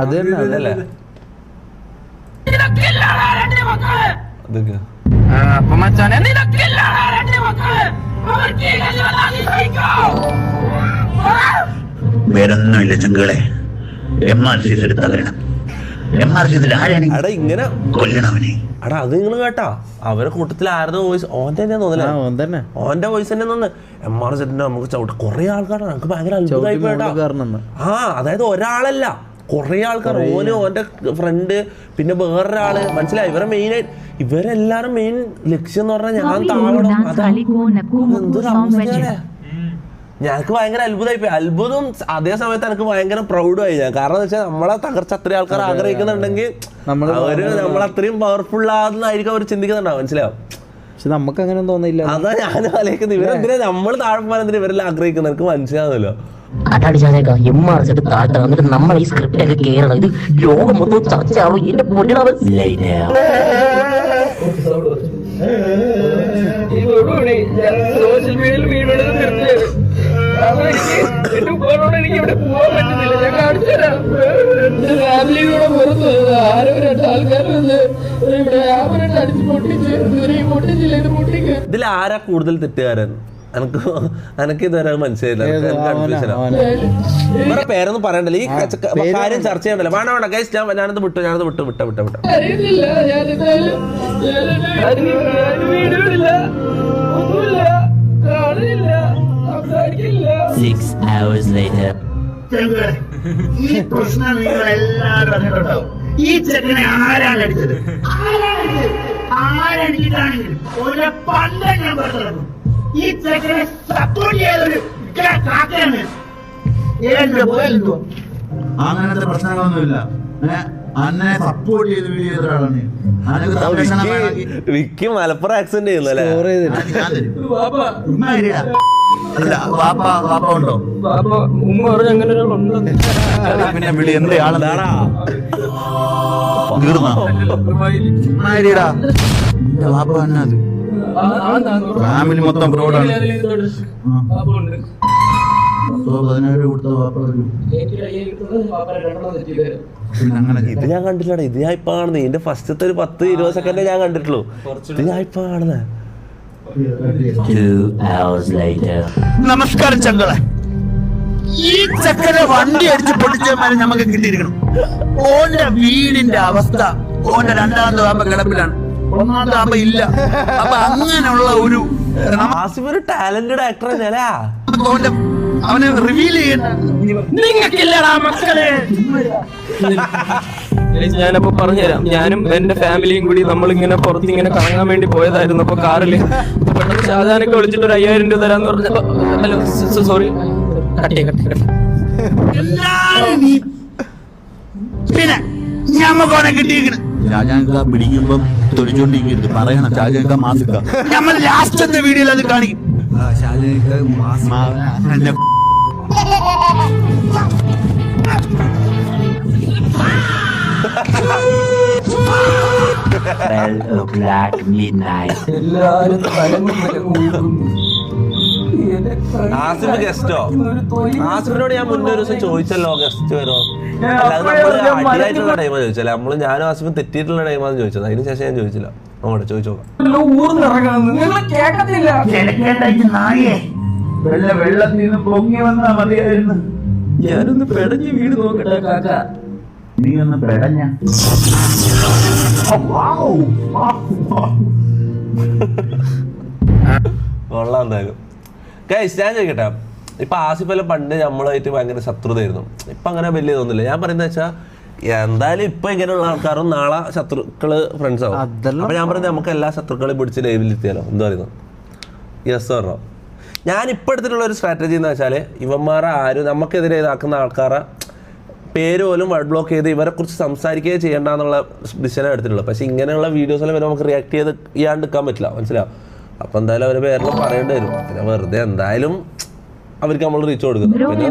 അതല്ലേ വേറൊന്നുമില്ല ചങ്കളെ. MRC എടുത്തറിയണം. ഇങ്ങനെ കൊല്ലണവനെ. അടാ അത് നിങ്ങൾ കേട്ടാ അവരെ കൂട്ടത്തിൽ ആരുടെ വോയിസ് ഓന്റെ തന്നെ തോന്നില്ല. ഓന്റെ വോയിസ് തന്നെ തോന്നുന്നു. MRC നമുക്ക് ചവിട്ട കുറെ ആൾക്കാരാണ്. നമുക്ക് ഭയങ്കര അത്ഭുതമായി പോയിട്ടാ. അതായത് ഒരാളല്ല കുറെ ആൾക്കാർ. ഓന്റെ ഫ്രണ്ട് പിന്നെ വേറൊരാള് മനസ്സിലായി. ഇവരെ മെയിൻ ആയിട്ട് ഇവരെല്ലാരും മെയിൻ ലക്ഷ്യം എന്ന് പറഞ്ഞാൽ ഞാൻ താഴണം. എന്തൊരു അവസ്ഥയല്ലേ. ഞങ്ങൾക്ക് ഭയങ്കര അത്ഭുതമായി പോയി. അത്ഭുതം അതേ സമയത്ത് എനിക്ക് ഭയങ്കര പ്രൗഡായി ഞാൻ. കാരണം എന്ന് വെച്ചാൽ നമ്മളെ തകർച്ച അത്രയും ആൾക്കാർ ആഗ്രഹിക്കുന്നുണ്ടെങ്കിൽ അവര് നമ്മളത്രയും പവർഫുൾ ആകുന്നതായിരിക്കും അവർ ചിന്തിക്കുന്നുണ്ടാവും. മനസ്സിലാവും. പക്ഷെ നമുക്ക് അങ്ങനെ തോന്നില്ല. അതാ ഞാൻ ആലോചിക്കുന്നത്. ഇവരെന്തിനാ നമ്മൾ താഴ്മാനത്തിന് ഇവരെല്ലാം ആഗ്രഹിക്കുന്നത് എനിക്ക് മനസ്സിലാവുന്നല്ലോ. നമ്മൾ ഈ സ്ക്രിപ്റ്റ് ഒക്കെ കേറണം. ഇത് ലോകം മൊത്തം ചർച്ചയാവും. എന്റെ പൊന്നിടവ് സോഷ്യൽ മീഡിയയിൽ വീഡിയോ എനിക്ക് ഇവിടെ പോകാൻ പറ്റുന്നില്ല. ഞാൻ കാണിച്ചു തരാം. എന്റെ ഫാമിലി കൂടെ പുറത്ത് ആരോ രണ്ടാൾക്കാരൊന്ന് ഇവിടെ അടിച്ച് പൊട്ടിച്ച് പൊട്ടിച്ചില്ല. ഇത് പൊട്ടിക്ക്. ഇതിൽ ആരാ കൂടുതൽ തെറ്റുകാരൻ? എനക്ക് ഇതുവരെ മനസ്സിലായില്ല. വേറെ പേരൊന്നും പറയണ്ടല്ലോ. ഈ കാര്യം ചർച്ച ചെയ്യണ്ടല്ലോ. വേണ്ട വേണ്ട ഗൈസ് ഞാനത് വിട്ടു. അറിയുന്നില്ല. ഈ പ്രശ്നം നിങ്ങൾ എല്ലാവരും അറിഞ്ഞിട്ടുണ്ടാവും. ഈ ചെക്കനെ ആരാണ് അടിച്ചത്? ആരടിച്ചിട്ടാണെങ്കിൽ ഒരു പണ്ടം ഞാൻ പറഞ്ഞു. ഈ ചെക്കനെ സപ്പോർട്ട് ചെയ്തൊരു കാക്കയാണ്. അങ്ങനത്തെ പ്രശ്നങ്ങളൊന്നുമില്ല. അന്നെ സപ്പോർട്ട് ചെയ്ത് വീഡിയോ ചെയ്ത ഒരാളാണ്. വിക്കി മലപ്പുറം ആക്സെന്റ് ചെയ്യുന്നല്ലേ. ഉണ്ടോ പിന്നെ വിളി എന്ത് ആളെന്താടാ വാപ്പ എന്നത് ഫാമിലി മൊത്തം ബ്രോഡാണ്. 17 കൊടുത്ത വാപ്പ. ഇത് ഞാൻ കണ്ടില്ലടാ. ഇത് ഞാൻ ഇപ്പൊ കാണുന്നത്. ഇതിന്റെ ഫസ്റ്റത്തെ ഒരു 10-20 സെക്കൻഡേ ഞാൻ കണ്ടിട്ടുള്ളൂ. ഇത് ഞാൻ ഇപ്പൊ കാണുന്നത്. നമസ്കാരം ചങ്കളെ. ഈ ചക്കനെ വണ്ടി അടിച്ച് പൊട്ടിച്ചമാരെ നമുക്ക് കിട്ടിയിരിക്കണം. ഓന്റെ വീടിന്റെ അവസ്ഥ ഓന്റെ രണ്ടാമത്തെ വാപ്പ കിടപ്പിലാണ്, ഒന്നാമത്തെ വാപ്പ ഇല്ല. അപ്പൊ അങ്ങനെയുള്ള ഒരു ടാലന്റഡ് ആക്ടർ തന്നെയല്ലേ. അവനെ റിവീൽ ചെയ്യണ്ട. നിങ്ങൾക്കില്ലടാ മക്കളെ. ഞാനപ്പോ പറഞ്ഞുതരാം. ഞാനും എന്റെ ഫാമിലിയും കൂടി നമ്മളിങ്ങനെ പുറത്തിങ്ങനെ കറങ്ങാൻ വേണ്ടി പോയതായിരുന്നു. അപ്പൊ കാറില് പെട്ടെന്ന് ഷാജാനൊക്കെ വിളിച്ചിട്ട് ഒരു 5000 രൂപ തരാന്ന് പറഞ്ഞപ്പോ ഹലോ സോറി പിന്നെ ഞമ്മക്കോനെ കിട്ടിയിരിക്കണം. ഷാജാൻക പിടിക്കുമ്പം തൊഴിച്ചോണ്ടിരിക്കരുത് പറയണം. ഷാജാൻക മാസിക്ക നമ്മൾ ലാസ്റ്റത്തെ വീഡിയോയിൽ അത് കാണിക്കും. ആസിഫ് ഗസ്റ്റോ? ആസിഫിനോട് ഞാൻ മുന്നേ ഒരു ദിവസം ചോദിച്ചല്ലോ ഗസ്റ്റ് വരുമോ. അല്ലാതെ നമ്മള് അടിയായിട്ടുള്ള ടൈമാ ചോദിച്ചല്ലേ. നമ്മള് ഞാനും ആസിഫും തെറ്റിയിട്ടുള്ള ടൈമാന്ന് ചോദിച്ചത്. അതിന് ശേഷം ഞാൻ ചോദിച്ചില്ല. അങ്ങോട്ട് ചോദിച്ചോ. വെള്ളത്തിൽ നിന്ന് പൊങ്ങി വന്നാ മതിയായിരുന്നു. ഞാനൊന്ന് പെടഞ്ഞ് വീട് നോക്കട്ടെ കാക്ക. നീ ഒന്ന് പെടഞ്ഞ കൊള്ളാം. എന്തായാലും ഗൈസ് ഞാൻ ചോദിക്കട്ടെ. ഇപ്പൊ ആസിഫെല്ലാം പണ്ട് നമ്മളായിട്ട് ഭയങ്കര ശത്രുതയായിരുന്നു. ഇപ്പൊ അങ്ങനെ വലിയ തോന്നില്ല. ഞാൻ പറയുന്നത് വെച്ചാൽ എന്തായാലും ഇപ്പൊ ഇങ്ങനെയുള്ള ആൾക്കാരും നാളെ ശത്രുക്കള് ഫ്രണ്ട്സ് ആവും. അപ്പൊ ഞാൻ പറയുന്നത് നമുക്ക് എല്ലാ ശത്രുക്കളെയും പിടിച്ച് ലൈവിലെത്തിയാലോ. എന്താ പറയുന്നത്? യെസ് പറഞ്ഞോ. ഞാൻ ഇപ്പൊ എടുത്തിട്ടുള്ള ഒരു സ്ട്രാറ്റജി എന്ന് വെച്ചാൽ ഇവന്മാരെ ആരും നമുക്കെതിരെ ഇതാക്കുന്ന ആൾക്കാരെ പേര് പോലും വൈഡ് ബ്ലോക്ക് ചെയ്ത് ഇവരെ കുറിച്ച് സംസാരിക്കുകയോ ചെയ്യേണ്ടെന്നുള്ള ഡിസിഷനാണ് എടുത്തിട്ടുള്ളത്. പക്ഷെ ഇങ്ങനെയുള്ള വീഡിയോസെല്ലാം വരുമ്പോൾ നമുക്ക് റിയാക്ട് ചെയ്ത് ചെയ്യാണ്ടിരിക്കാൻ പറ്റില്ല. മനസ്സിലാവും. അപ്പൊ എന്തായാലും അവരെ പേരിൽ പറയേണ്ടി വരും. പിന്നെ വെറുതെ എന്തായാലും അവർക്ക് നമ്മൾ റീച്ച് കൊടുക്കുന്നത്. പിന്നെ